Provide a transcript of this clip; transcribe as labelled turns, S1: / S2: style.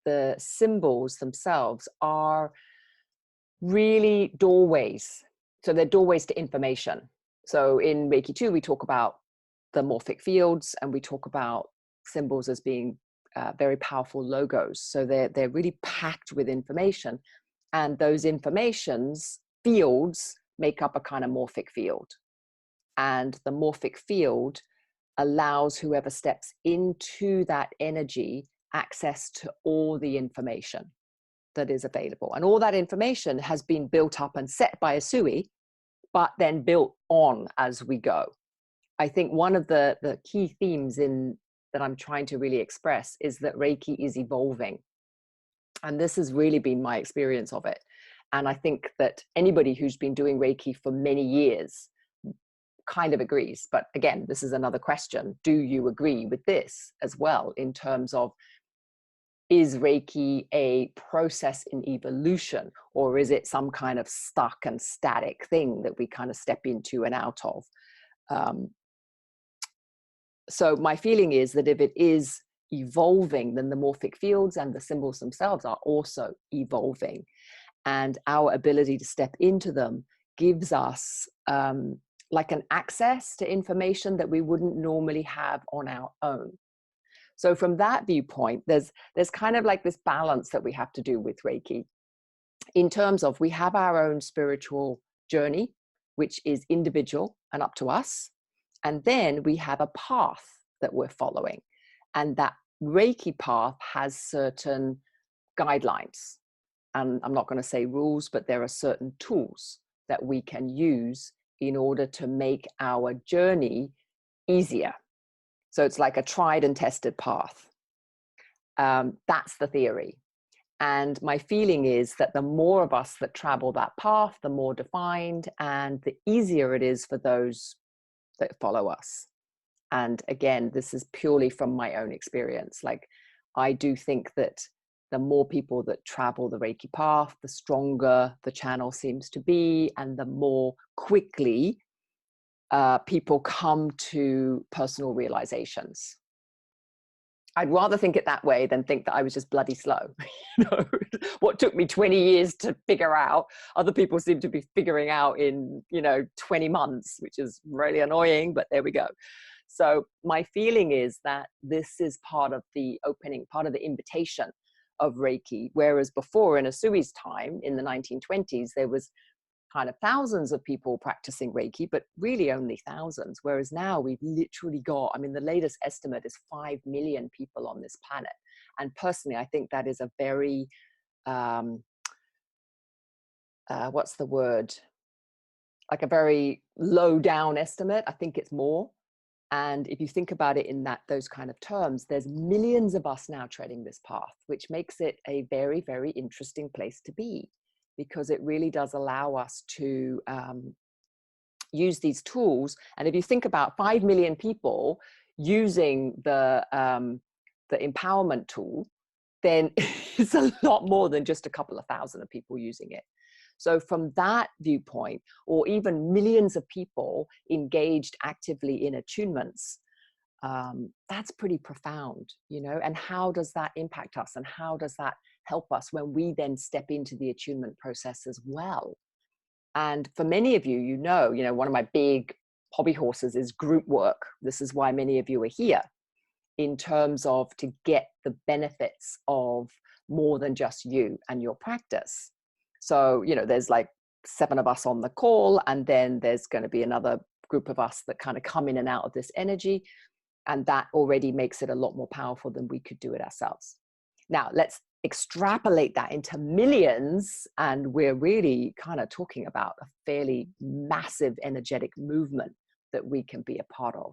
S1: the symbols themselves are really doorways. So they're doorways to information. So in Reiki 2, we talk about the morphic fields, and we talk about symbols as being very powerful logos. So they're really packed with information, and those informations fields make up a kind of morphic field. And the morphic field allows whoever steps into that energy access to all the information that is available. And all that information has been built up and set by a sui, but then built on as we go. I think one of the key themes that I'm trying to really express is that Reiki is evolving. And this has really been my experience of it. And I think that anybody who's been doing Reiki for many years kind of agrees. But again, this is another question. Do you agree with this as well, in terms of, is Reiki a process in evolution, or is it some kind of stuck and static thing that we kind of step into and out of? So my feeling is that if it is evolving, then the morphic fields and the symbols themselves are also evolving. And our ability to step into them gives us like an access to information that we wouldn't normally have on our own. So from that viewpoint, there's kind of like this balance that we have to do with Reiki, in terms of we have our own spiritual journey, which is individual and up to us. And then we have a path that we're following. And that Reiki path has certain guidelines. And I'm not going to say rules, but there are certain tools that we can use in order to make our journey easier. So it's like a tried and tested path. That's the theory. And my feeling is that the more of us that travel that path, the more defined and the easier it is for those that follow us. And again, this is purely from my own experience. Like, I do think that the more people that travel the Reiki path, the stronger the channel seems to be, and the more quickly people come to personal realizations. I'd rather think it that way than think that I was just bloody slow. You know, what took me 20 years to figure out, other people seem to be figuring out in, 20 months, which is really annoying, but there we go. So my feeling is that this is part of the opening, part of the invitation of Reiki. Whereas before, in Usui's time, in the 1920s, there was kind of thousands of people practicing Reiki, but really only thousands. Whereas now we've literally got, the latest estimate is 5 million people on this planet. And personally, I think that is a very, what's the word? Like a very low down estimate. I think it's more. And if you think about it in those kind of terms, there's millions of us now treading this path, which makes it a very, very interesting place to be, because it really does allow us to use these tools. And if you think about 5 million people using the empowerment tool, then it's a lot more than just a couple of thousand of people using it. So from that viewpoint, or even millions of people engaged actively in attunements, that's pretty profound, and how does that impact us, and how does that help us when we then step into the attunement process as well? And for many of you, one of my big hobby horses is group work. This is why many of you are here, in terms of to get the benefits of more than just you and your practice. So, there's like 7 of us on the call, and then there's going to be another group of us that kind of come in and out of this energy. And that already makes it a lot more powerful than we could do it ourselves. Now, let's extrapolate that into millions, and we're really kind of talking about a fairly massive energetic movement that we can be a part of.